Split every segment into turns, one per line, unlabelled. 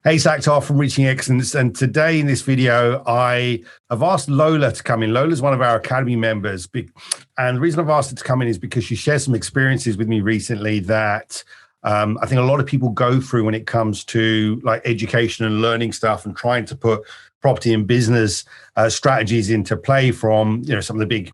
Hey, it's Akhtar from Reaching Excellence. And today in this video, I have asked Lola to come in. Lola's one of our Academy members. And the reason I've asked her to come in is because she shared some experiences with me recently that I think a lot of people go through when it comes to like education and learning stuff and trying to put property and business strategies into play from, some of the big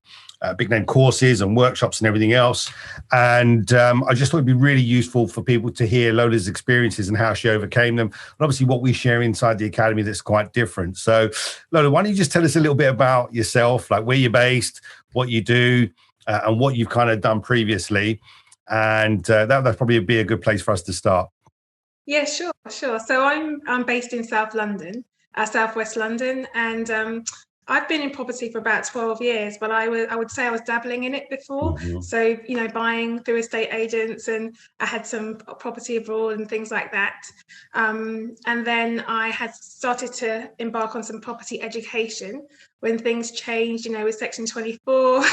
name courses and workshops and everything else. And I just thought it'd be really useful for people to hear Lola's experiences and how she overcame them. And obviously what we share inside the Academy that's quite different. So Lola, why don't you just tell us a little bit about yourself, like where you're based, what you do, and what you've kind of done previously. And that'd probably be a good place for us to start.
Yeah, sure. So I'm based in South London, Southwest London, and I've been in property for about 12 years, but I would say I was dabbling in it before. Mm-hmm. So, buying through estate agents, and I had some property abroad and things like that. And then I had started to embark on some property education when things changed, with Section 24.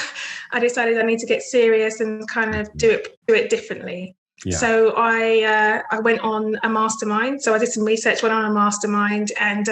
I decided I need to get serious and kind of do it differently. Yeah. So I went on a mastermind. So I did some research, went on a mastermind, and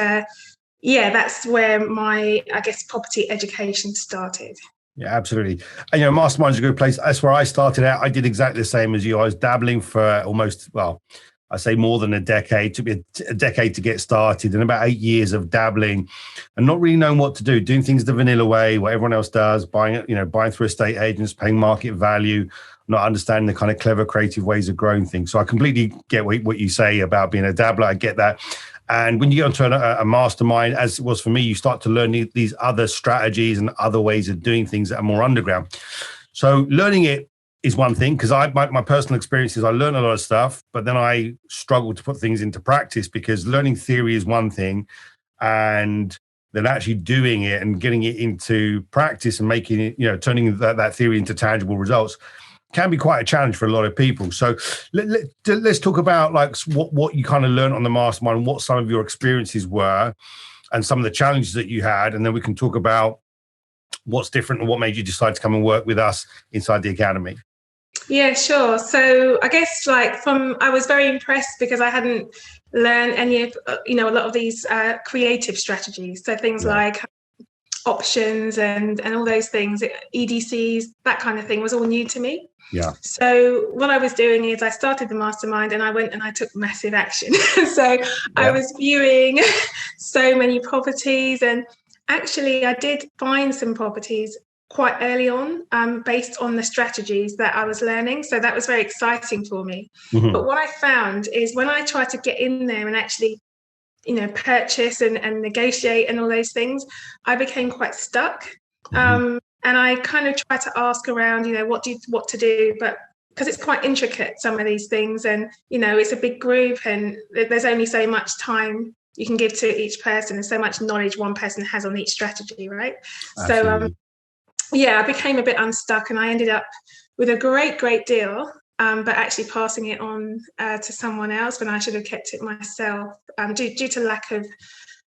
that's where my, property education started.
Yeah, absolutely. And, Mastermind's a good place. That's where I started out. I did exactly the same as you. I was dabbling for almost, I say more than a decade. It took me a decade to get started, and about 8 years of dabbling and not really knowing what to do, doing things the vanilla way, what everyone else does, buying through estate agents, paying market value, not understanding the kind of clever, creative ways of growing things. So I completely get what you say about being a dabbler. I get that. And when you get onto a mastermind, as it was for me, you start to learn these other strategies and other ways of doing things that are more underground. So learning it is one thing, because my personal experience is I learned a lot of stuff, but then I struggled to put things into practice, because learning theory is one thing, and then actually doing it and getting it into practice and making it, turning that theory into tangible results can be quite a challenge for a lot of people. So let's talk about like what you kind of learned on the mastermind and what some of your experiences were and some of the challenges that you had. And then we can talk about what's different and what made you decide to come and work with us inside the Academy.
Yeah, sure. So I guess I was very impressed because I hadn't learned any of, a lot of these creative strategies. So things like options and all those things, EDCs, that kind of thing was all new to me.
Yeah.
So what I was doing is I started the mastermind and I went and I took massive action. So I was viewing so many properties, and actually I did find some properties quite early on based on the strategies that I was learning. So that was very exciting for me. Mm-hmm. But what I found is when I tried to get in there and actually purchase and negotiate and all those things, I became quite stuck. Mm-hmm. And I kind of tried to ask around, what to do, but because it's quite intricate, some of these things, and, it's a big group and there's only so much time you can give to each person and so much knowledge one person has on each strategy, right? Absolutely. So, I became a bit unstuck, and I ended up with a great deal, but actually passing it on to someone else when I should have kept it myself, due to lack of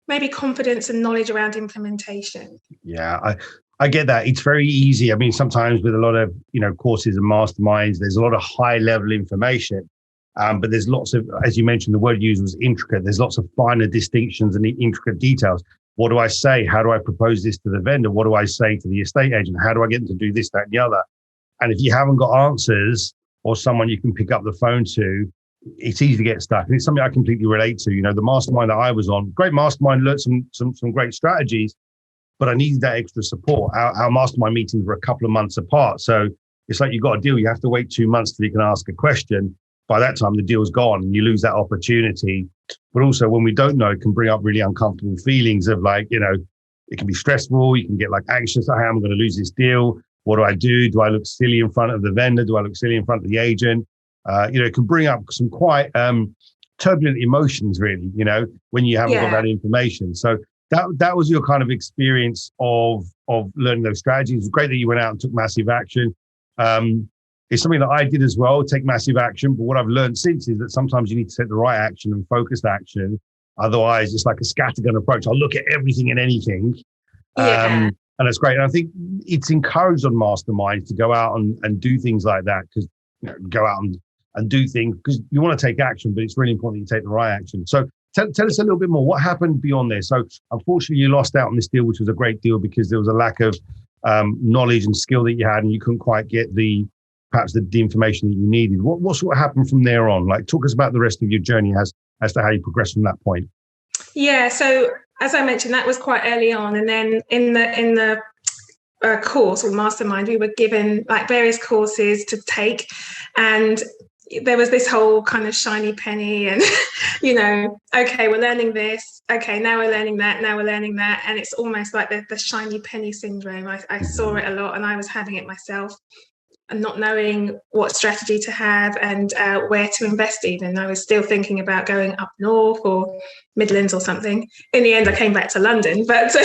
maybe confidence and knowledge around implementation.
Yeah, I get that. It's very easy. I mean, sometimes with a lot of, courses and masterminds, there's a lot of high level information, but there's lots of, as you mentioned, the word used was intricate. There's lots of finer distinctions and intricate details. What do I say? How do I propose this to the vendor? What do I say to the estate agent? How do I get them to do this, that, and the other? And if you haven't got answers or someone you can pick up the phone to, it's easy to get stuck. And it's something I completely relate to. The mastermind that I was on, great mastermind, learned some great strategies, but I needed that extra support. Our mastermind meetings were a couple of months apart. So it's like you've got a deal. You have to wait 2 months till you can ask a question. By that time, the deal's gone and you lose that opportunity. But also when we don't know, it can bring up really uncomfortable feelings of it can be stressful. You can get anxious. Hey, I'm going to lose this deal. What do I do? Do I look silly in front of the vendor? Do I look silly in front of the agent? It can bring up some quite turbulent emotions, really, when you haven't got that information. So that was your kind of experience of learning those strategies. It's great that you went out and took massive action. It's something that I did as well, take massive action. But what I've learned since is that sometimes you need to take the right action and focused action. Otherwise, it's like a scattergun approach. I'll look at everything and anything. And that's great. And I think it's encouraged on masterminds to go out and do things like that, because go out and do things because you want to take action, but it's really important that you take the right action. So tell us a little bit more. What happened beyond this? So unfortunately, you lost out on this deal, which was a great deal because there was a lack of knowledge and skill that you had, and you couldn't quite get the information that you needed. What sort of happened from there on? Like, talk us about the rest of your journey as to how you progressed from that point.
Yeah. So as I mentioned, that was quite early on, and then in the course or mastermind, we were given like various courses to take, and there was this whole kind of shiny penny and okay, we're learning this, okay, now we're learning that, and it's almost like the shiny penny syndrome. I saw it a lot, and I was having it myself, and not knowing what strategy to have and where to invest in. I was still thinking about going up north or Midlands or something. In the end, I came back to London, but so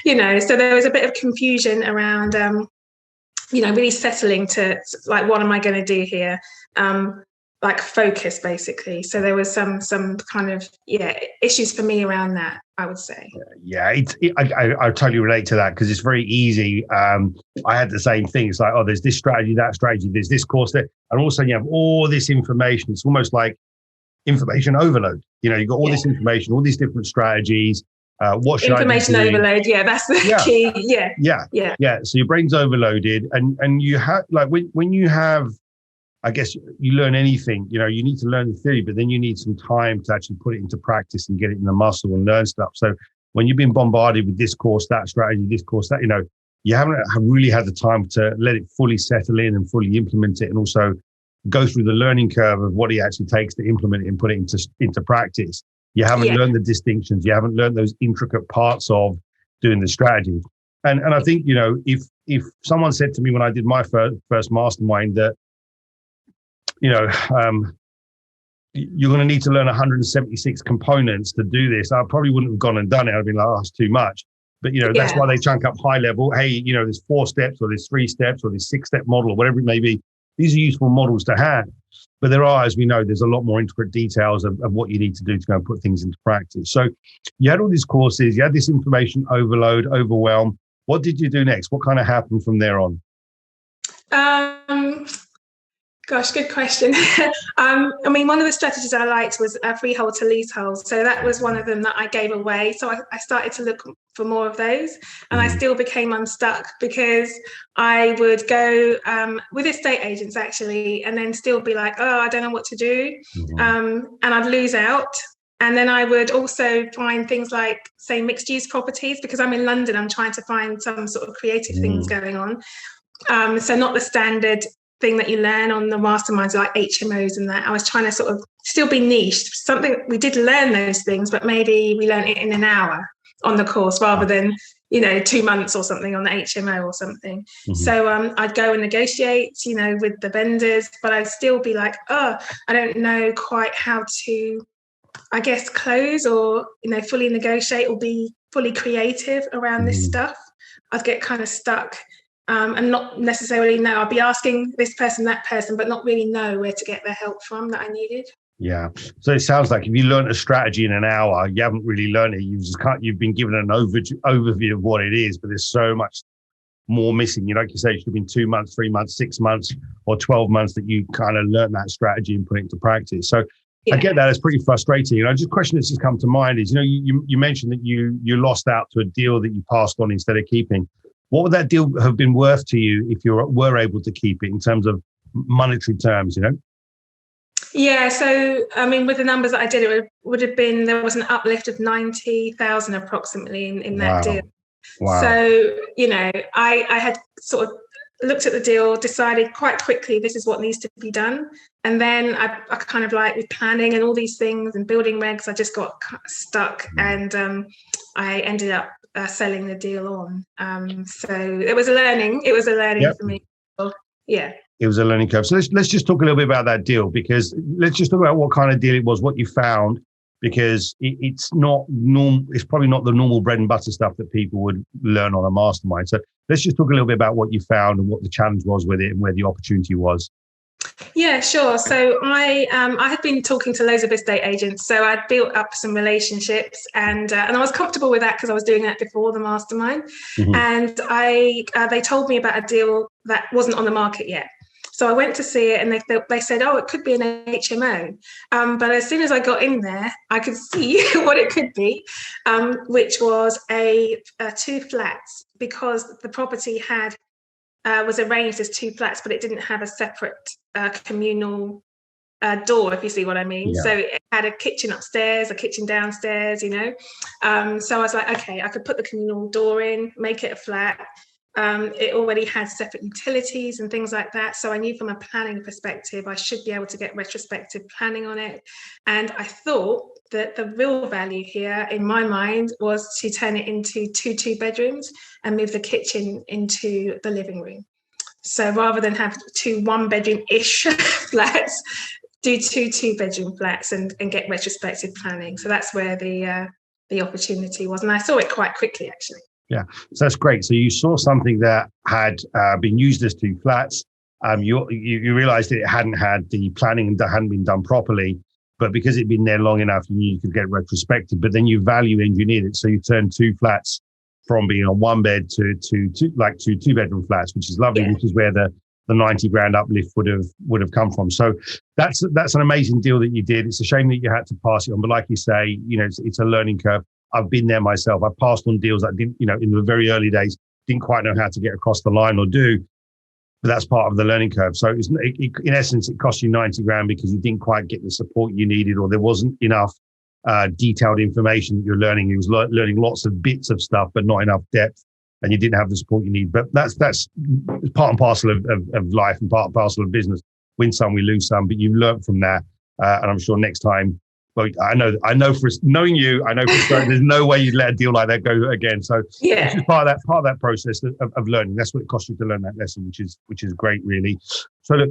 there was a bit of confusion around, really settling to like, what am I going to do here? Like focus, basically. So there was some kind of issues for me around that, I would say.
Yeah, I totally relate to that because it's very easy. I had the same thing. It's like, oh, there's this strategy, that strategy, there's this course there, and all of a sudden you have all this information. It's almost like information overload. You've got all this information, all these different strategies. What should
information
I be doing?
Overload? Yeah, that's the key. Yeah.
So your brain's overloaded, and you have like when you have. I guess you learn anything, you need to learn the theory, but then you need some time to actually put it into practice and get it in the muscle and learn stuff. So when you've been bombarded with this course, that strategy, this course, that, you haven't really had the time to let it fully settle in and fully implement it, and also go through the learning curve of what it actually takes to implement it and put it into practice. You haven't learned the distinctions. You haven't learned those intricate parts of doing the strategy. And I think, if someone said to me when I did my first mastermind that, you're going to need to learn 176 components to do this, I probably wouldn't have gone and done it. I'd been like, oh, that's too much. But, that's why they chunk up high level. Hey, there's 4 steps or there's 3 steps or there's 6-step model or whatever it may be. These are useful models to have. But there are, as we know, there's a lot more intricate details of what you need to do to go and put things into practice. So you had all these courses, you had this information overload, overwhelm. What did you do next? What kind of happened from there on?
Gosh, good question. One of the strategies I liked was freehold to leasehold. So that was one of them that I gave away. So I started to look for more of those, and I still became unstuck because I would go with estate agents actually, and then still be like, oh, I don't know what to do. And I'd lose out. And then I would also find things like, say, mixed use properties, because I'm in London, I'm trying to find some sort of creative things going on. So not the standard thing that you learn on the masterminds like HMOs and that. I was trying to sort of still be niched. Something we did learn those things, but maybe we learned it in an hour on the course rather than 2 months or something on the HMO or something. So I'd go and negotiate with the vendors, but I'd still be like, oh, I don't know quite how to, I guess, close or fully negotiate or be fully creative around this stuff. I'd get kind of stuck. And not necessarily know. I'll be asking this person, that person, but not really know where to get the help from that I needed.
Yeah. So it sounds like if you learn a strategy in an hour, you haven't really learned it. You've been given an overview of what it is, but there's so much more missing. Like you say, it should have been 2 months, 3 months, 6 months, or 12 months that you kind of learn that strategy and put it into practice. So I get that. It's pretty frustrating. Just a question that's just come to mind is, you mentioned that you lost out to a deal that you passed on instead of keeping. What would that deal have been worth to you if you were able to keep it in terms of monetary terms,
Yeah, so, with the numbers that I did, it would have been, there was an uplift of 90,000 approximately in that deal.
Wow.
So, I had sort of looked at the deal, decided quite quickly this is what needs to be done. And then I kind of like with planning and all these things and building regs, I just got stuck and I ended up selling the deal on. So it was a learning. It was a learning for me. Yeah. It
was a learning curve. So let's just talk a little bit about that deal, because let's just talk about what kind of deal it was, what you found, because it's not normal. It's probably not the normal bread and butter stuff that people would learn on a mastermind. So let's just talk a little bit about what you found and what the challenge was with it and where the opportunity was.
Yeah, sure. So I had been talking to loads of estate agents. So I'd built up some relationships and I was comfortable with that because I was doing that before the mastermind. And they told me about a deal that wasn't on the market yet. So So I went to see it, and they said, oh, it could be an HMO. But as soon as I got in there, I could see what it could be, which was a 2 flats, because the property was arranged as 2 flats, but it didn't have a separate communal door, if you see what I mean.
Yeah.
So it had a kitchen upstairs, a kitchen downstairs, so I was like, okay, I could put the communal door in, make it a flat. It already had separate utilities and things like that, so I knew from a planning perspective I should be able to get retrospective planning on it. And I thought that the real value here in my mind was to turn it into 2 bedrooms and move the kitchen into the living room. So rather than have 2 1-bedroom-ish flats, do 2 2-bedroom flats and get retrospective planning. So that's where the opportunity was. And I saw it quite quickly, actually.
Yeah, so that's great. So you saw something that had been used as 2 flats. You realized that it hadn't had the planning and that hadn't been done properly. But because it'd been there long enough, you knew you could get retrospective. But then you value engineered it. So you turned 2 flats from being on 1 bed to 2 2-bedroom flats, which is lovely, which is where the 90 grand uplift would have come from. So that's an amazing deal that you did. It's a shame that you had to pass it on, but like you say, it's a learning curve. I've been there myself. I passed on deals that I didn't, in the very early days, didn't quite know how to get across the line or do, but that's part of the learning curve. So in essence, it cost you 90 grand because you didn't quite get the support you needed, or there wasn't enough detailed information that you're learning. You was learning lots of bits of stuff, but not enough depth. And you didn't have the support you need. But that's part and parcel of life and part and parcel of business. Win some, we lose some, but you learn from that. And I'm sure next time, well, I know for knowing you, I know for sure there's no way you'd let a deal like that go again. So it's just part of that process of learning. That's what it cost you to learn that lesson, which is great, really. So look,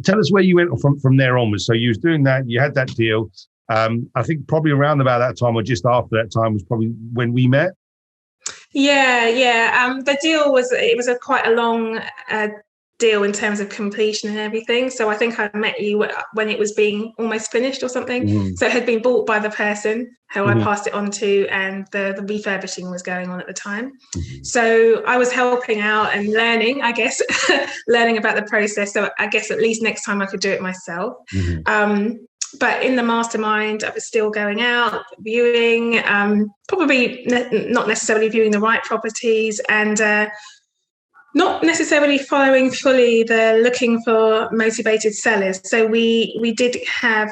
tell us where you went from there onwards. So you was doing that, you had that deal. I think probably around about that time or just after that time was probably when we met.
Yeah. The deal was quite a long deal in terms of completion and everything. So I think I met you when it was being almost finished or something. Mm-hmm. So it had been bought by the person who I passed it on to, and the refurbishing was going on at the time. Mm-hmm. So I was helping out and learning, I guess, learning about the process. So I guess at least next time I could do it myself. Mm-hmm. But in the mastermind, I was still going out, viewing, probably not necessarily viewing the right properties, and not necessarily following fully the looking for motivated sellers. So we did have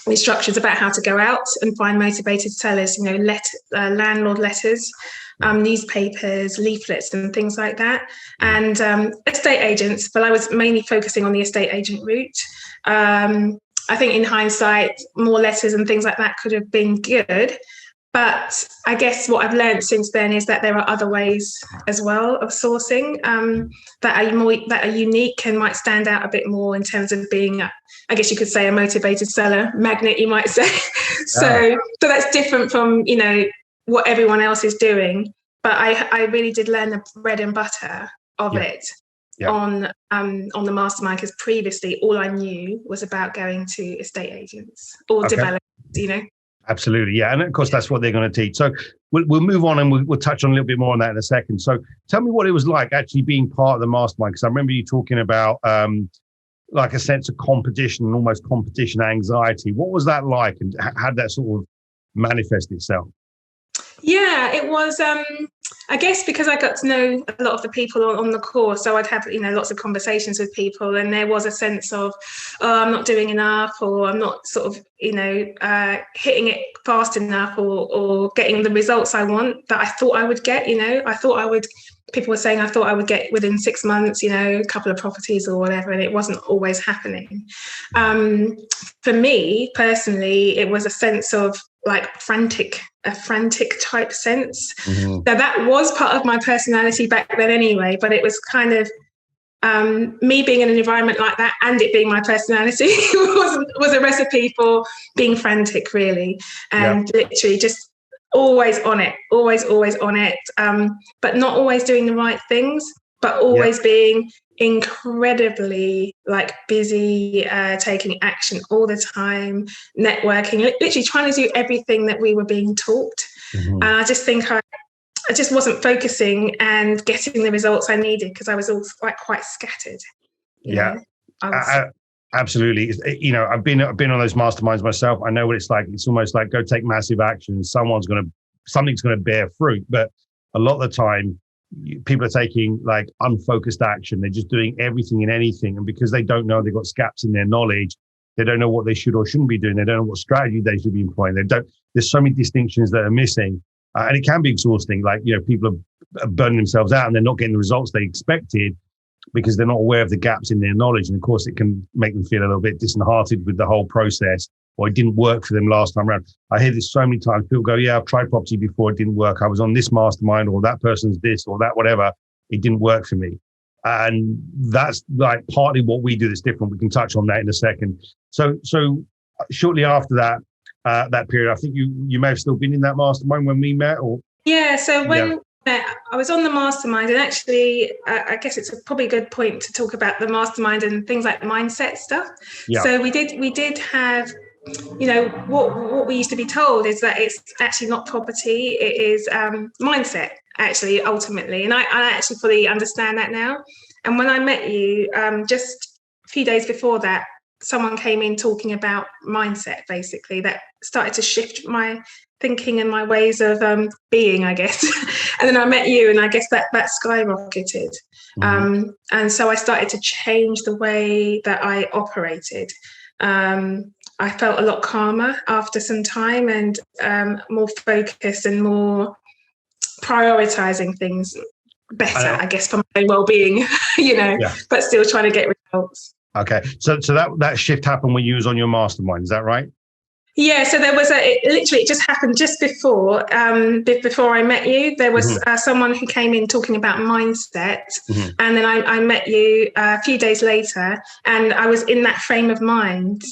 instructions about how to go out and find motivated sellers, landlord letters, newspapers, leaflets and things like that, and estate agents. But I was mainly focusing on the estate agent route. I think in hindsight, more letters and things like that could have been good. But I guess what I've learned since then is that there are other ways as well of sourcing that are unique and might stand out a bit more in terms of being, I guess you could say, a motivated seller magnet, you might say. Yeah. So that's different from, what everyone else is doing. But I really did learn the bread and butter of it. Yeah. On the mastermind, because previously all I knew was about going to estate agents or developers,
Absolutely, yeah, and of course that's what they're going to teach. So we'll move on and we'll touch on a little bit more on that in a second. So tell me what it was like actually being part of the mastermind, because I remember you talking about like a sense of competition and almost competition anxiety. What was that like, and how did that sort of manifest itself?
Yeah, it was. I guess because I got to know a lot of the people on the course, so I'd have lots of conversations with people, and there was a sense of, oh, I'm not doing enough, or I'm not sort of hitting it fast enough, or getting the results I want that I thought I would get. People were saying I thought I would get within 6 months, a couple of properties or whatever, and it wasn't always happening. For me personally, it was a sense of like a frantic type sense. Mm-hmm. So that was part of my personality back then anyway, but it was kind of me being in an environment like that and it being my personality was a recipe for being frantic, really, and literally just always on it, always on it, but not always doing the right things, but always being incredibly busy, taking action all the time, networking, literally trying to do everything that we were being taught. Mm-hmm. And I just think I just wasn't focusing and getting the results I needed because I was all quite scattered. you
Yeah.
know, I would say.
Absolutely. You know, I've been on those masterminds myself. I know what it's like. It's almost like go take massive action. Something's going to bear fruit. But a lot of the time, people are taking like unfocused action. They're just doing everything and anything. And because they don't know, they've got gaps in their knowledge. They don't know what they should or shouldn't be doing. They don't know what strategy they should be employing. There's so many distinctions that are missing. And it can be exhausting. Like, you know, people are burning themselves out and they're not getting the results they expected, because they're not aware of the gaps in their knowledge. And of course, it can make them feel a little bit disheartened with the whole process, or it didn't work for them last time around. I hear this so many times. People go, yeah, I've tried property before. It didn't work. I was on this mastermind, or that person's this or that, whatever. It didn't work for me. And that's like partly what we do that's different. We can touch on that in a second. So shortly after that period, I think you may have still been in that mastermind when we met, or?
Yeah. So when I was on the mastermind, and actually, I guess it's probably a good point to talk about the mastermind and things like mindset stuff. Yeah. So we did have, you know, what we used to be told is that it's actually not property, it is mindset, actually, ultimately. And I actually fully understand that now. And when I met you, just a few days before that, someone came in talking about mindset, basically, that started to shift my thinking and my ways of being, I guess. And then I met you, and I guess that skyrocketed. Mm-hmm. And so I started to change the way that I operated. I felt a lot calmer after some time, and more focused and more prioritizing things better, I guess, for my well-being, you know, but still trying to get results.
Okay. So that shift happened when you was on your mastermind, is that right?
Yeah, so there was it literally just happened just before I met you. There was someone who came in talking about mindset, and then I met you a few days later, and I was in that frame of mind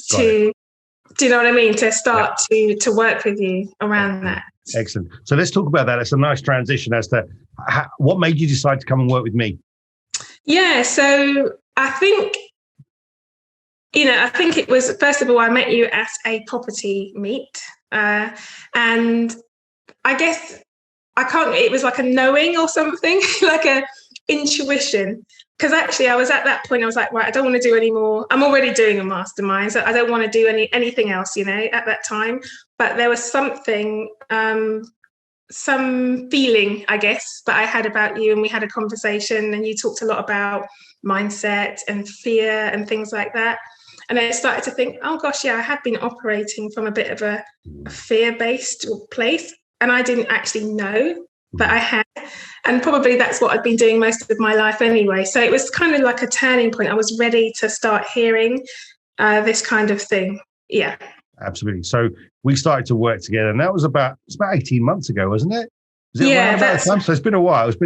do you know what I mean? To start to work with you around that.
Excellent. So let's talk about that. It's a nice transition as to what made you decide to come and work with me.
Yeah, so I think it was, first of all, I met you at a property meet. And I guess it was like a knowing or something, like a intuition. Because actually I was at that point, I was like, right, I don't want to do any more. I'm already doing a mastermind, so I don't want to do anything else, you know, at that time. But there was something, some feeling, I guess, that I had about you, and we had a conversation, and you talked a lot about mindset and fear and things like that. And I started to think, oh gosh, yeah, I had been operating from a bit of a fear-based place, and I didn't actually know that I had. And probably that's what I'd been doing most of my life anyway. So it was kind of like a turning point. I was ready to start hearing this kind of thing. Yeah.
Absolutely. So we started to work together, and that was about 18 months ago, wasn't it? So it's been a while. It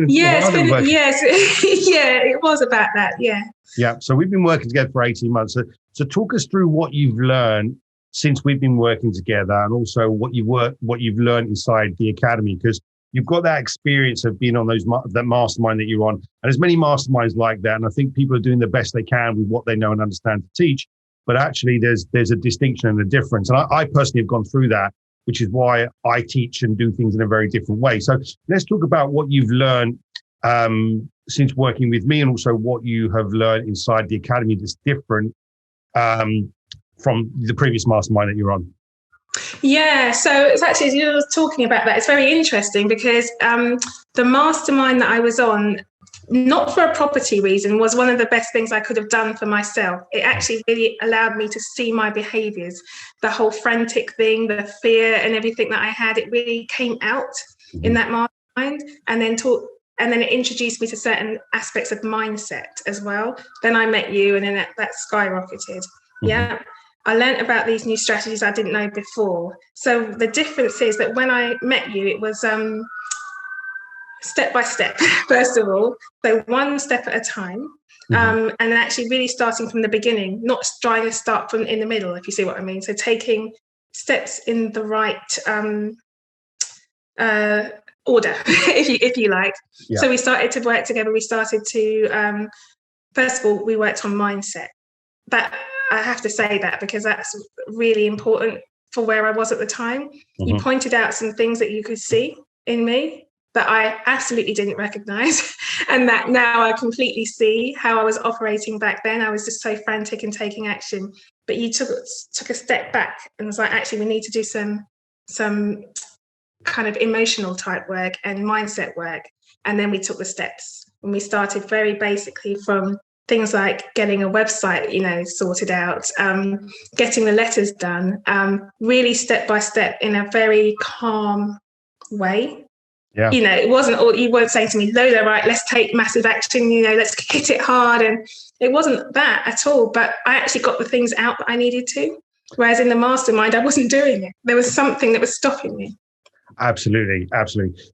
was about that. Yeah.
Yeah. So we've been working together for 18 months. So talk us through what you've learned since we've been working together, and also what you've learned inside the academy, because you've got that experience of being on that mastermind that you're on. And there's many masterminds like that. And I think people are doing the best they can with what they know and understand to teach. But actually there's a distinction and a difference. And I personally have gone through that, which is why I teach and do things in a very different way. So let's talk about what you've learned since working with me, and also what you have learned inside the academy that's different from the previous mastermind that you're on.
Yeah, so it's actually, as you were talking about that, it's very interesting because the mastermind that I was on, not for a property reason, was one of the best things I could have done for myself. It actually really allowed me to see my behaviors, the whole frantic thing, the fear and everything that I had. It really came out in that mastermind, and then it introduced me to certain aspects of mindset as well. Then I met you, and then that skyrocketed. Yeah. I learned about these new strategies I didn't know before. So the difference is that when I met you, it was step by step, first of all. So one step at a time, and actually really starting from the beginning, not trying to start from in the middle, if you see what I mean. So taking steps in the right order, if you like. Yeah. So we started to work together. We started to, first of all, we worked on mindset. That I have to say that because that's really important for where I was at the time. You pointed out some things that you could see in me, that I absolutely didn't recognize, and that now I completely see how I was operating back then. I was just so frantic and taking action. But you took a step back and was like, actually, we need to do some kind of emotional type work and mindset work. And then we took the steps, and we started very basically from things like getting a website, sorted out, getting the letters done, really step by step in a very calm way.
Yeah.
It wasn't all, you weren't saying to me, Lola, right, let's take massive action, let's hit it hard. And it wasn't that at all, but I actually got the things out that I needed to. Whereas in the mastermind, I wasn't doing it. There was something that was stopping me.
Absolutely.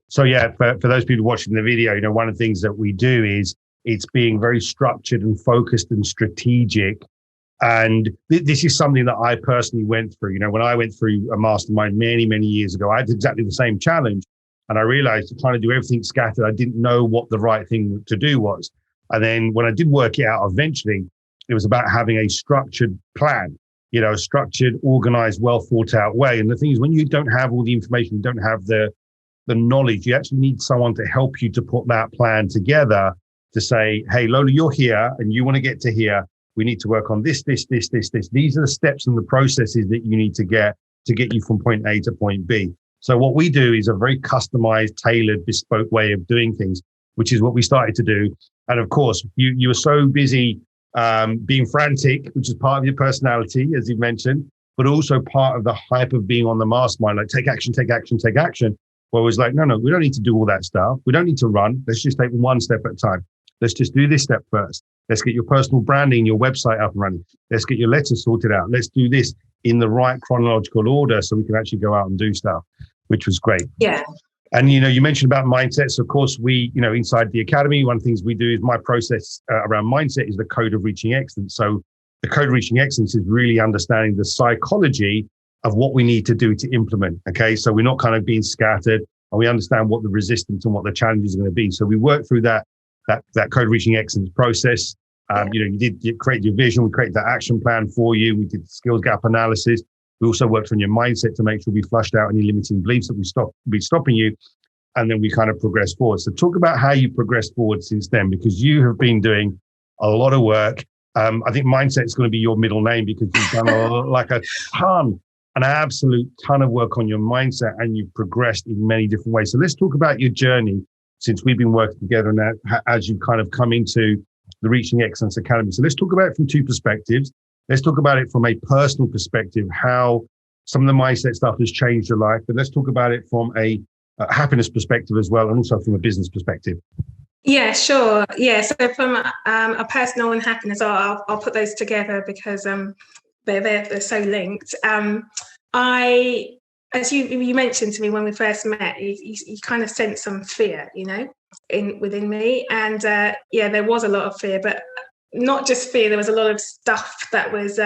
So yeah, for those people watching the video, one of the things that we do is it's being very structured and focused and strategic. And this is something that I personally went through. When I went through a mastermind many, many years ago, I had exactly the same challenge. And I realized trying to do everything scattered, I didn't know what the right thing to do was. And then when I did work it out, eventually, it was about having a structured plan, a structured, organized, well thought out way. And the thing is, when you don't have all the information, you don't have the knowledge, you actually need someone to help you to put that plan together to say, hey, Lola, you're here and you want to get to here. We need to work on this. These are the steps and the processes that you need to get you from point A to point B. So what we do is a very customized, tailored, bespoke way of doing things, which is what we started to do. And of course, you were so busy being frantic, which is part of your personality, as you mentioned, but also part of the hype of being on the mastermind, like take action. Well, it was like, no, we don't need to do all that stuff. We don't need to run. Let's just take one step at a time. Let's just do this step first. Let's get your personal branding, your website up and running. Let's get your letters sorted out. Let's do this in the right chronological order so we can actually go out and do stuff, which was great.
Yeah.
And, you mentioned about mindsets. Of course, we, inside the academy, one of the things we do is my process around mindset is the code of reaching excellence. So the code of reaching excellence is really understanding the psychology of what we need to do to implement. Okay. So we're not kind of being scattered, and we understand what the resistance and what the challenges are going to be. So we work through that code of reaching excellence process. You create your vision, we created that action plan for you. We did skills gap analysis. We also worked on your mindset to make sure we flushed out any limiting beliefs that be stopping you. And then we kind of progress forward. So talk about how you progressed forward since then, because you have been doing a lot of work. I think mindset is going to be your middle name because you've done an absolute ton of work on your mindset, and you've progressed in many different ways. So let's talk about your journey since we've been working together and as you've kind of come into the Reaching Excellence Academy. So let's talk about it from two perspectives. Let's talk about it from a personal perspective, how some of the mindset stuff has changed your life. But let's talk about it from a happiness perspective as well, and also from a business perspective.
Yeah, sure. Yeah, so from a personal and happiness, I'll put those together because they're so linked. As you mentioned to me when we first met, you kind of sensed some fear, within me. And there was a lot of fear, but not just fear. There was a lot of stuff that was,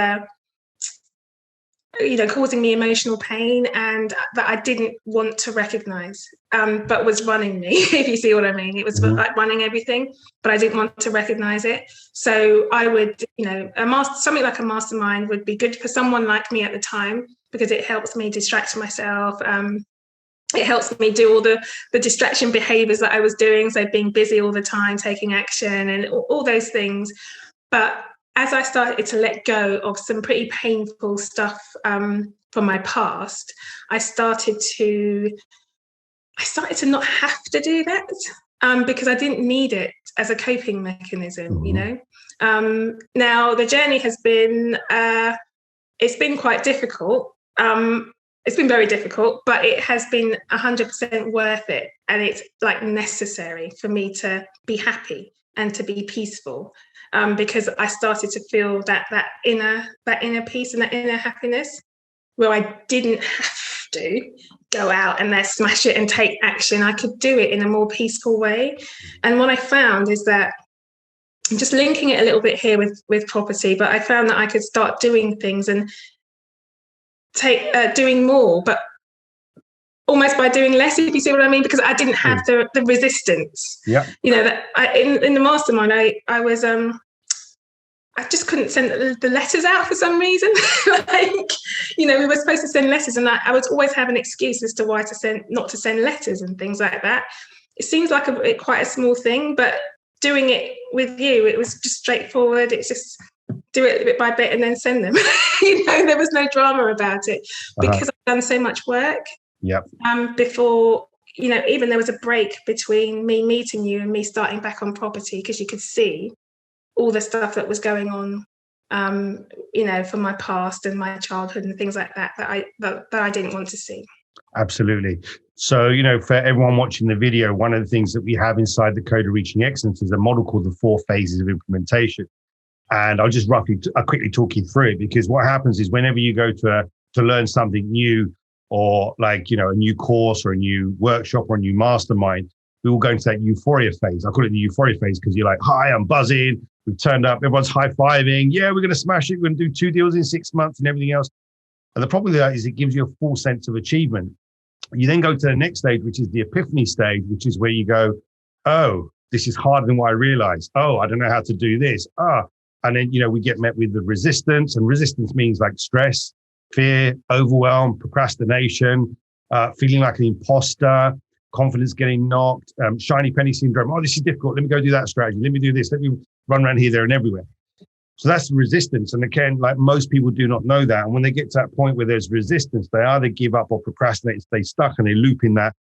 causing me emotional pain, and that I didn't want to recognize, but was running me, if you see what I mean. It was like running everything, but I didn't want to recognize it. So I would, something like a mastermind would be good for someone like me at the time, because it helps me distract myself. It helps me do all the distraction behaviors that I was doing. So being busy all the time, taking action and all those things. But as I started to let go of some pretty painful stuff from my past, I started to not have to do that because I didn't need it as a coping mechanism, Now, the journey has been, it's been quite difficult. It's been very difficult, but it has been 100% worth it. And it's like necessary for me to be happy and to be peaceful, because I started to feel that inner peace and that inner happiness, where I didn't have to go out and then smash it and take action. I could do it in a more peaceful way. And what I found is that, I'm just linking it a little bit here with property, but I found that I could start doing things and doing more, but almost by doing less, if you see what I mean, because I didn't have the resistance.
Yeah.
In the mastermind, I was I just couldn't send the letters out for some reason. We were supposed to send letters, and I would always have an excuse as to why not to send letters and things like that. it seems like quite a small thing, but doing it with you, it was just straightforward. It's just do it bit by bit and then send them. There was no drama about it because I've done so much work.
Yep.
Before, even there was a break between me meeting you and me starting back on property, because you could see all the stuff that was going on, from my past and my childhood and things like that I didn't want to see.
Absolutely. So, for everyone watching the video, one of the things that we have inside the Code of Reaching Excellence is a model called the 4 phases of implementation. And I'll just quickly talk you through it, because what happens is whenever you go to learn something new, or like, a new course or a new workshop or a new mastermind, we will go into that euphoria phase. I call it the euphoria phase because you're like, hi, I'm buzzing. We've turned up. Everyone's high-fiving. Yeah, we're going to smash it. We're going to do 2 deals in 6 months and everything else. And the problem with that is it gives you a full sense of achievement. You then go to the next stage, which is the epiphany stage, which is where you go, oh, this is harder than what I realized. Oh, I don't know how to do this. And then, we get met with the resistance, and resistance means like stress, fear, overwhelm, procrastination, feeling like an imposter, confidence getting knocked, shiny penny syndrome. Oh, this is difficult. Let me go do that strategy. Let me do this. Let me run around here, there, and everywhere. So that's resistance. And again, like most people do not know that. And when they get to that point where there's resistance, they either give up or procrastinate, stay stuck, and they loop in that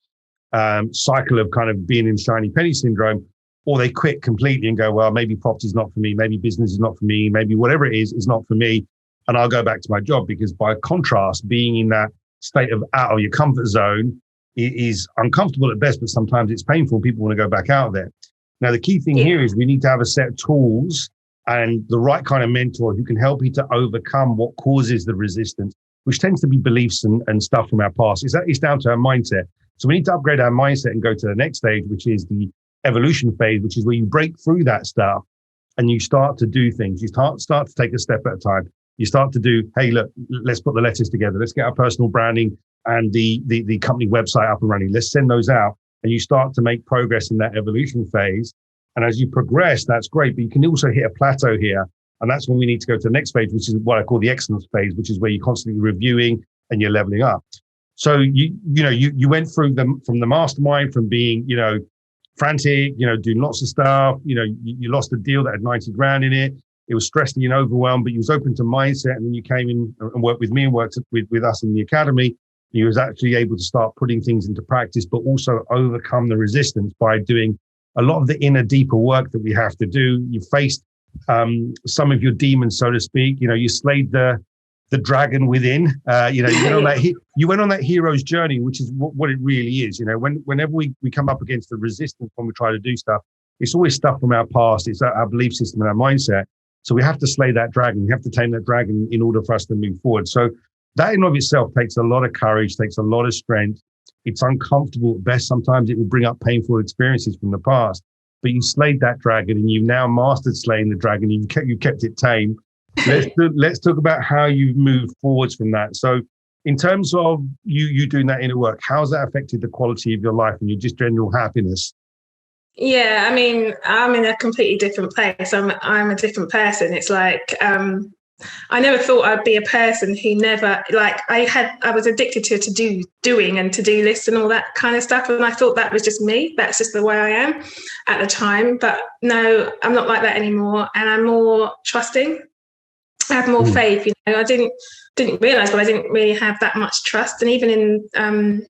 cycle of kind of being in shiny penny syndrome, or they quit completely and go, well, maybe property is not for me. Maybe business is not for me. Maybe whatever it is not for me. And I'll go back to my job, because by contrast, being in that state of out of your comfort zone is uncomfortable at best, but sometimes it's painful. People want to go back out there. Now, the key thing here is we need to have a set of tools and the right kind of mentor who can help you to overcome what causes the resistance, which tends to be beliefs and stuff from our past. It's down to our mindset. So we need to upgrade our mindset and go to the next stage, which is the evolution phase, which is where you break through that stuff and you start to do things. You start to take a step at a time. You start to do, hey, look, let's put the letters together. Let's get our personal branding and the company website up and running. Let's send those out. And you start to make progress in that evolution phase. And as you progress, that's great. But you can also hit a plateau here. And that's when we need to go to the next phase, which is what I call the excellence phase, which is where you're constantly reviewing and you're leveling up. So you went through from the mastermind, from being, frantic, doing lots of stuff. You lost a deal that had 90 grand in it. It was stressful and overwhelmed, but you was open to mindset. And then you came in and worked with me and worked with us in the academy. You was actually able to start putting things into practice, but also overcome the resistance by doing a lot of the inner, deeper work that we have to do. You faced some of your demons, so to speak. You slayed the dragon within. You went on that hero's journey, which is what it really is. Whenever we come up against the resistance when we try to do stuff, it's always stuff from our past. It's our belief system and our mindset. So we have to slay that dragon. We have to tame that dragon in order for us to move forward. So that in and of itself takes a lot of courage, takes a lot of strength. It's uncomfortable at best. Sometimes it will bring up painful experiences from the past, but you slayed that dragon and you've now mastered slaying the dragon. You kept it tame. Let's talk about how you've moved forwards from that. So in terms of you doing that inner work, how's that affected the quality of your life and your just general happiness?
Yeah, I mean, I'm in a completely different place. I'm a different person. It's like I never thought I'd be a person who never, like, I was addicted to doing and to-do lists and all that kind of stuff. And I thought that was just me. That's just the way I am at the time. But no, I'm not like that anymore. And I'm more trusting. I have more faith. I didn't realize, but I didn't really have that much trust. And even in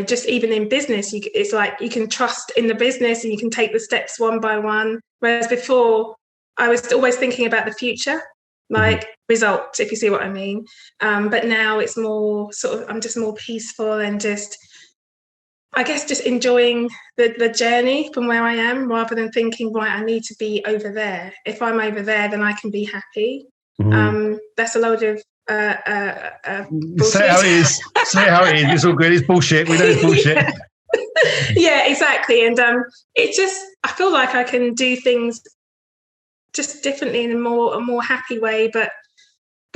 just even in business, it's like you can trust in the business and you can take the steps one by one. Whereas before, I was always thinking about the future, like results, if you see what I mean. But now it's more I'm just more peaceful and just enjoying the journey from where I am, rather than thinking, right, I need to be over there. If I'm over there, then I can be happy. That's a load of
say how it is. It's all good. It's bullshit. We know it's bullshit.
Yeah, exactly. And I feel like I can do things just differently in a more happy way, but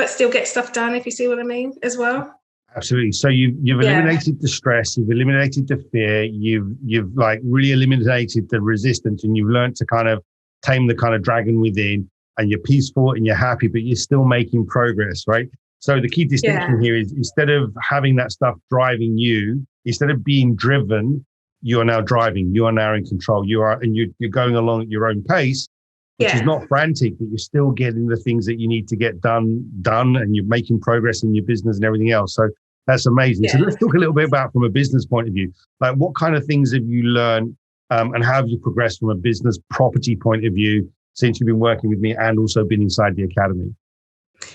still get stuff done, if you see what I mean, as well.
Absolutely. So you've eliminated the stress, you've eliminated the fear, you've like really eliminated the resistance, and you've learned to kind of tame the kind of dragon within, and you're peaceful and you're happy, but you're still making progress, right? So the key distinction here is, instead of having that stuff driving you, instead of being driven, you are now driving, you are now in control, you're going along at your own pace, which is not frantic, but you're still getting the things that you need to get done, and you're making progress in your business and everything else. So that's amazing. So let's talk a little bit about from a business point of view, like what kind of things have you learned and how have you progressed from a business property point of view since you've been working with me and also been inside the academy?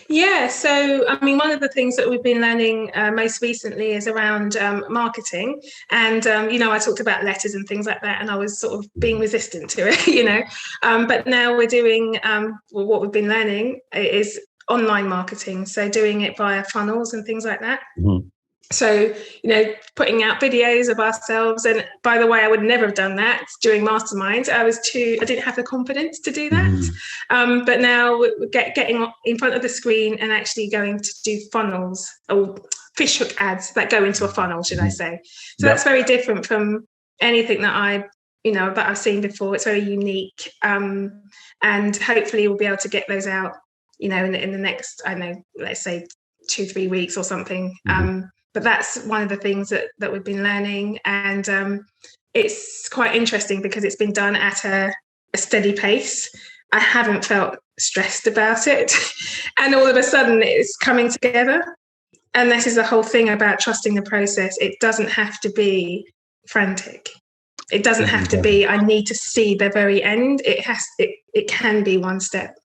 Yeah, so I mean, one of the things that we've been learning most recently is around marketing. And, I talked about letters and things like that, and I was sort of being resistant to it, but now we're doing, what we've been learning is online marketing. So doing it via funnels and things like that. Mm-hmm. So, putting out videos of ourselves. And by the way, I would never have done that during Mastermind. I didn't have the confidence to do that. But now we're getting in front of the screen and actually going to do funnels or fishhook ads that go into a funnel, should I say. So that's very different from anything that I've seen before. It's very unique. And hopefully we'll be able to get those out, in the next, let's say 2-3 weeks or something. But that's one of the things that we've been learning. And it's quite interesting because it's been done at a steady pace. I haven't felt stressed about it. And all of a sudden it's coming together. And this is the whole thing about trusting the process. It doesn't have to be frantic. It doesn't have to be, I need to see the very end. It can be one step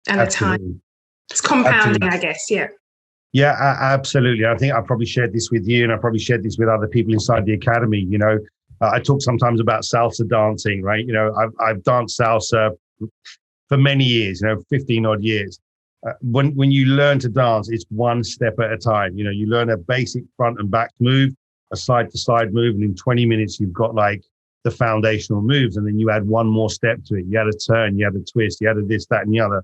at a time. It's compounding, I guess. Yeah.
Yeah, absolutely. I think I probably shared this with you, and I probably shared this with other people inside the academy. I talk sometimes about salsa dancing, right? I've danced salsa for many years, 15 odd years. When you learn to dance, it's one step at a time. You learn a basic front and back move, a side to side move, and in 20 minutes, you've got like the foundational moves. And then you add one more step to it. You add a turn, you add a twist, you add a this, that, and the other.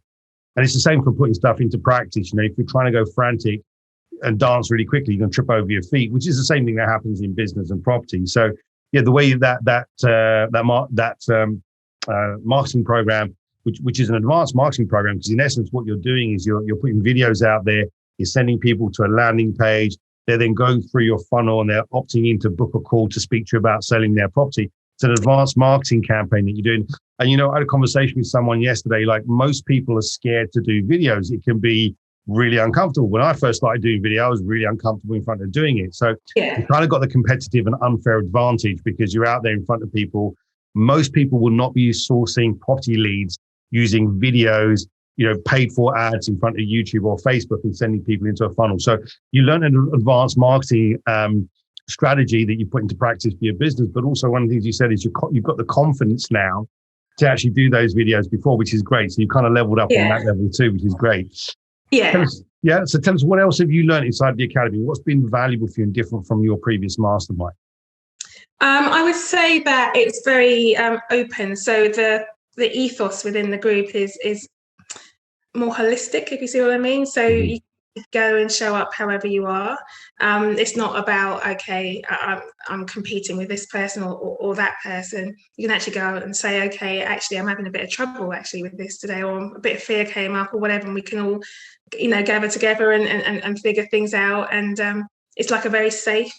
And it's the same for putting stuff into practice. If you're trying to go frantic and dance really quickly, you're going to trip over your feet, which is the same thing that happens in business and property. So, the way that marketing program, which is an advanced marketing program, because in essence, what you're doing is you're putting videos out there, you're sending people to a landing page, they're then going through your funnel and they're opting in to book a call to speak to you about selling their property. It's an advanced marketing campaign that you're doing. And, I had a conversation with someone yesterday, like most people are scared to do videos. It can be really uncomfortable. When I first started doing video, I was really uncomfortable in front of doing it. So you kind of got the competitive and unfair advantage because you're out there in front of people. Most people will not be sourcing property leads using videos, paid for ads in front of YouTube or Facebook and sending people into a funnel. So you learn an advanced marketing strategy that you put into practice for your business. But also one of the things you said is you've got the confidence now to actually do those videos before, which is great. So you kind of leveled up on that level too, which is great.
Yeah.
So tell us, what else have you learned inside the academy? What's been valuable for you and different from your previous mastermind?
I would say that it's very open. So the ethos within the group is more holistic, if you see what I mean. So you go and show up however you are. It's not about, okay, I'm competing with this person or that person. You can actually go out and say, okay, actually, I'm having a bit of trouble actually with this today, or a bit of fear came up or whatever, and we can all, gather together and figure things out. And it's like a very safe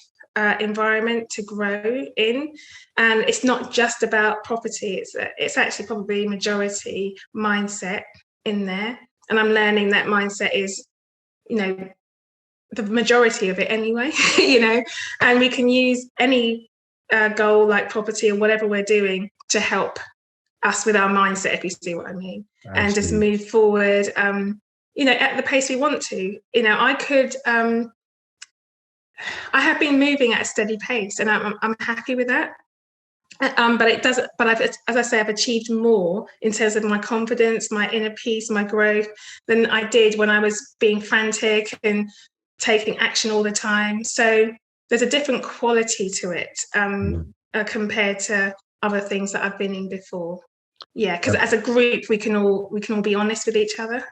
environment to grow in. And it's not just about property. It's actually probably majority mindset in there. And I'm learning that mindset is, the majority of it anyway, and we can use any goal like property or whatever we're doing to help us with our mindset, if you see what I mean. Absolutely. And just move forward, at the pace we want to. I have been moving at a steady pace and I'm happy with that. But it doesn't. But as I say, I've achieved more in terms of my confidence, my inner peace, my growth than I did when I was being frantic and taking action all the time. So there's a different quality to it compared to other things that I've been in before. Yeah, because as a group, we can all be honest with each other.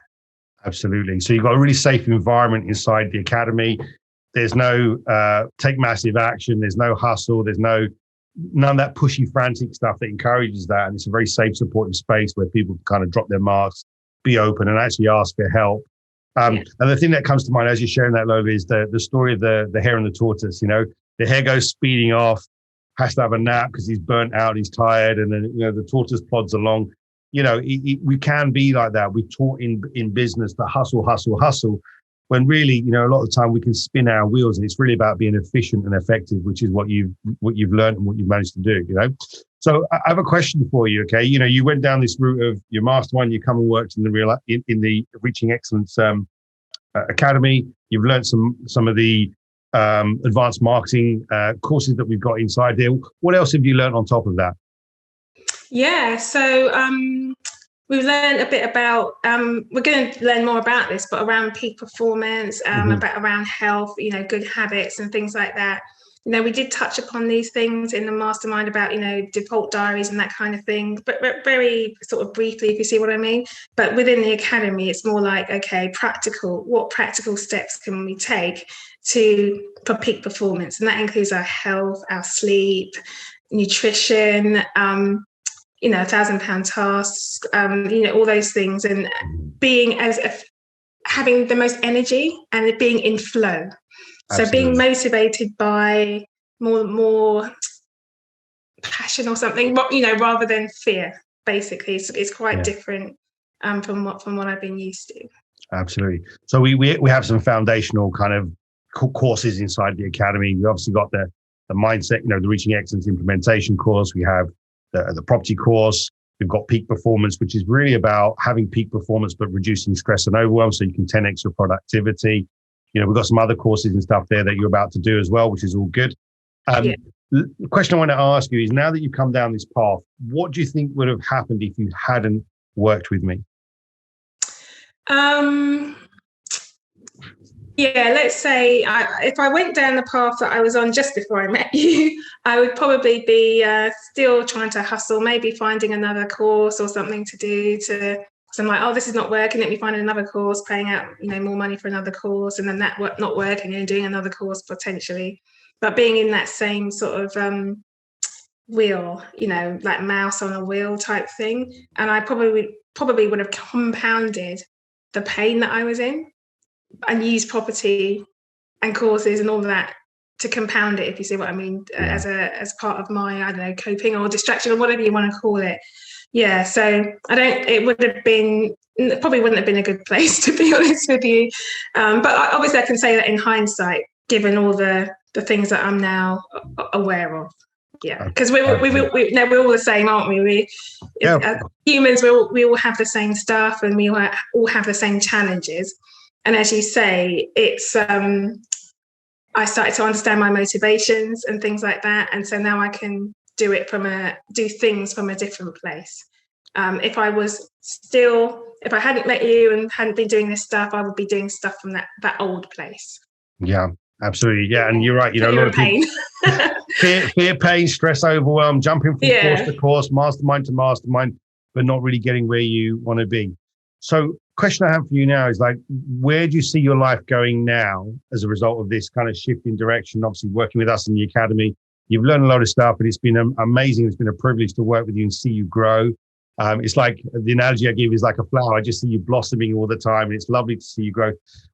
Absolutely. So you've got a really safe environment inside the academy. There's no take massive action. There's no hustle. There's none of that pushy, frantic stuff that encourages that. And it's a very safe, supportive space where people can kind of drop their masks, be open, and actually ask for help. And the thing that comes to mind as you're sharing that, Lola, is the story of the hare and the tortoise. The hare goes speeding off. has to have a nap because he's burnt out, he's tired, and then the tortoise plods along. We can be like that. We're taught in business to hustle, hustle, hustle, when really, a lot of the time we can spin our wheels, and it's really about being efficient and effective, which is what you've learned and what you've managed to do. So I have a question for you. Okay, you went down this route of your mastermind. You come and worked in the Reaching Excellence Academy. You've learned some of the advanced marketing courses that we've got inside there. What else have you learned on top of that?
Yeah, so we've learned a bit about, we're going to learn more about this, but around peak performance, around health, good habits and things like that. We did touch upon these things in the mastermind about, default diaries and that kind of thing, but very sort of briefly, if you see what I mean. But within the academy, it's more like, okay, what practical steps can we take for peak performance? And that includes our health, our sleep, nutrition, 1,000-pound tasks, all those things, and being having the most energy and being in flow. So
Absolutely.
Being motivated by more passion or something, rather than fear. Basically, it's quite different from what I've been used to.
Absolutely. So we have some foundational kind of courses inside the academy. We obviously got the mindset, the Reaching Excellence implementation course. We have the property course. We've got peak performance, which is really about having peak performance but reducing stress and overwhelm so you can 10x your productivity. We've got some other courses and stuff there that you're about to do as well, which is all good. The question I want to ask you is, now that you've come down this path, what do you think would have happened if you hadn't worked with me?
Let's say if I went down the path that I was on just before I met you, I would probably be still trying to hustle, maybe finding another course or something to do. So I'm like, oh, this is not working. Let me find another course, paying out more money for another course, and then that not working and doing another course potentially. But being in that same sort of wheel, like mouse on a wheel type thing, and I probably would have compounded the pain that I was in, and use property and courses and all that to compound it, if you see what I mean, as part of my, I don't know, coping or distraction or whatever you want to call it. Yeah, so probably wouldn't have been a good place, to be honest with you. But obviously I can say that in hindsight, given all the things that I'm now aware of. Yeah, because we're all the same, aren't we? Humans, we all have the same stuff, and we all have the same challenges. And as you say, it's I started to understand my motivations and things like that, and so now I can do things from a different place. If I hadn't met you and hadn't been doing this stuff, I would be doing stuff from that old place.
Yeah, absolutely. Yeah, and you're right. A lot of people, fear, pain, stress, overwhelm, jumping from course to course, mastermind to mastermind, but not really getting where you want to be. So, question I have for you now is, like, where do you see your life going now as a result of this kind of shift in direction? Obviously, working with us in the academy, you've learned a lot of stuff, and it's been amazing. It's been a privilege to work with you and see you grow. It's like the analogy I give is like a flower. I just see you blossoming all the time, and it's lovely to see you grow.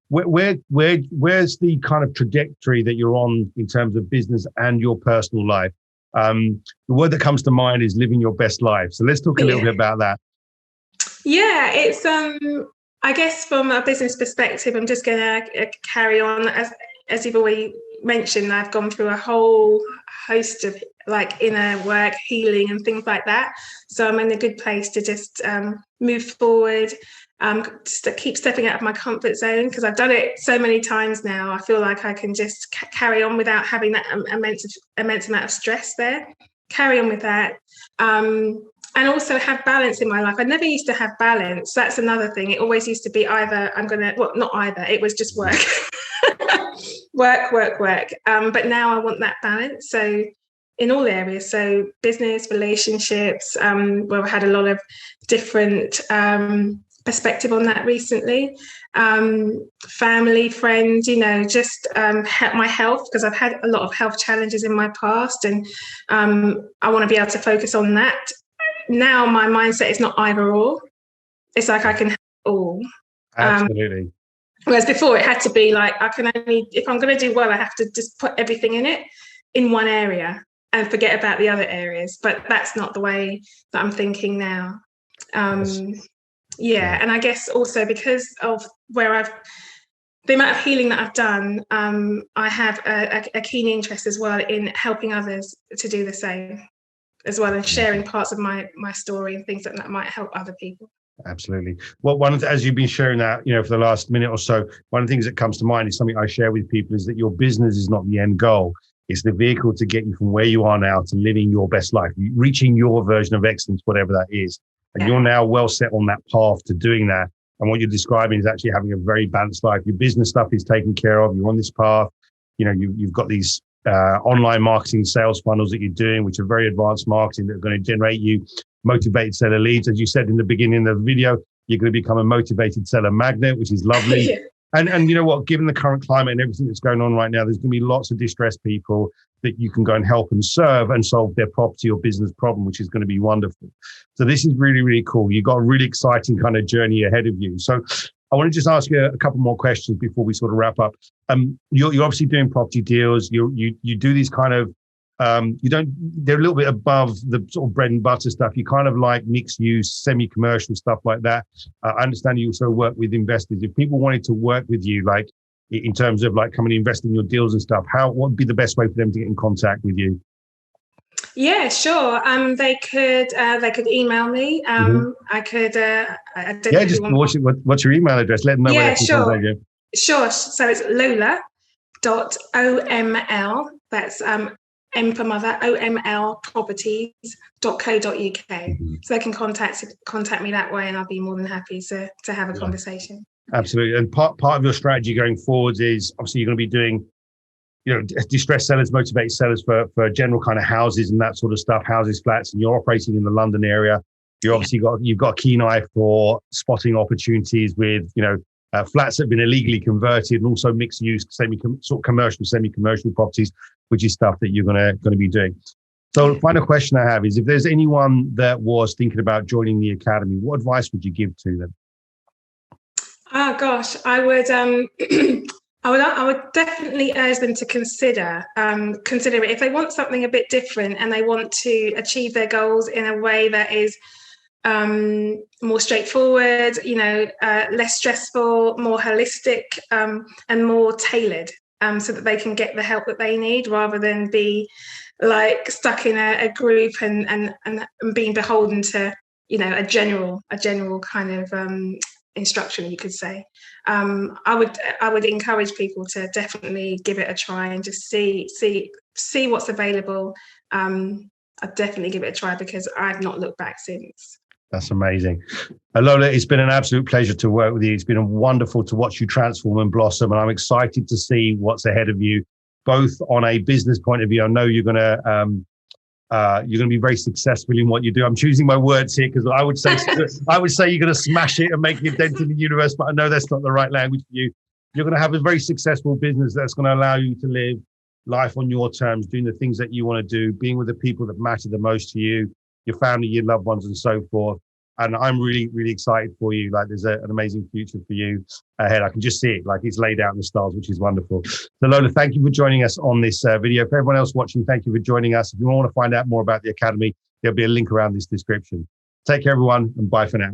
Where's the kind of trajectory that you're on in terms of business and your personal life? The word that comes to mind is living your best life. So let's talk a little bit about that.
Yeah, it's I guess from a business perspective, I'm just going to carry on as you've already mentioned. I've gone through a whole host of like inner work, healing, and things like that. So I'm in a good place to just move forward, keep stepping out of my comfort zone, because I've done it so many times now. I feel like I can just carry on without having that immense amount of stress there. Carry on with that. And also have balance in my life. I never used to have balance. That's another thing. It always used to be not either. It was just work. work. But now I want that balance. So in all areas. So business, relationships, where I've had a lot of different perspective on that recently. Family, friends, just my health, because I've had a lot of health challenges in my past, and I want to be able to focus on that. Now my mindset is not either or. It's like I can have it all.
Absolutely.
Whereas before it had to be like, if I'm going to do well, I have to just put everything in one area. and forget about the other areas. But that's not the way that I'm thinking now. Yeah, and I guess also because of the amount of healing that I've done, I have a keen interest as well in helping others to do the same as well, and sharing parts of my story and things that might help other people.
Absolutely. Well, as you've been sharing that, for the last minute or so, one of the things that comes to mind is something I share with people is that your business is not the end goal. It's the vehicle to get you from where you are now to living your best life, reaching your version of excellence, whatever that is. And you're now well set on that path to doing that. And what you're describing is actually having a very balanced life. Your business stuff is taken care of. You're on this path. You've got these online marketing sales funnels that you're doing, which are very advanced marketing that are going to generate you motivated seller leads. As you said in the beginning of the video, you're going to become a motivated seller magnet, which is lovely.
Yeah.
And you know what, given the current climate and everything that's going on right now, there's going to be lots of distressed people that you can go and help and serve and solve their property or business problem, which is going to be wonderful. So this is really, really cool. You've got a really exciting kind of journey ahead of you. So I want to just ask you a couple more questions before we sort of wrap up. You're obviously doing property deals. You do these kind of, they're a little bit above the sort of bread and butter stuff. You kind of like mixed use, semi-commercial stuff like that. I understand you also work with investors. If people wanted to work with you, like in terms of like coming and invest in your deals and stuff, what would be the best way for them to get in contact with you?
Yeah, sure. They could email me. I could. I don't know
just what's your email address? Let them know.
Yeah, sure. Sure. So it's lola.oml. That's M for mother, omlproperties.co.uk. So they can contact me that way, and I'll be more than happy to have a conversation.
Absolutely. And part of your strategy going forwards is obviously you're going to be doing, distressed sellers, motivated sellers for general kind of houses and that sort of stuff, houses, flats, and you're operating in the London area. You've got a keen eye for spotting opportunities with, flats that have been illegally converted, and also mixed use, semi-commercial properties, which is stuff that you're going to be doing. So the final question I have is, if there's anyone that was thinking about joining the Academy, what advice would you give to them?
Oh gosh, I would I would definitely urge them to consider it. If they want something a bit different and they want to achieve their goals in a way that is more straightforward, less stressful, more holistic, and more tailored, so that they can get the help that they need, rather than be like stuck in a group and being beholden to a general kind of instruction, you could say. I would encourage people to definitely give it a try and just see what's available. I'd definitely give it a try, because I've not looked back since.
That's amazing. Lola, it's been an absolute pleasure to work with you. It's been wonderful to watch you transform and blossom, and I'm excited to see what's ahead of you, both on a business point of view. I know you're going to be very successful in what you do. I'm choosing my words here, because I would say you're going to smash it and make your dent in the universe, but I know that's not the right language for you. You're going to have a very successful business that's going to allow you to live life on your terms, doing the things that you want to do, being with the people that matter the most to you, your family, your loved ones, and so forth. And I'm really, really excited for you. Like, there's an amazing future for you ahead. I can just see it, like it's laid out in the stars, which is wonderful. So Lola, thank you for joining us on this video. For everyone else watching, thank you for joining us. If you want to find out more about the Academy, there'll be a link around this description. Take care, everyone, and bye for now.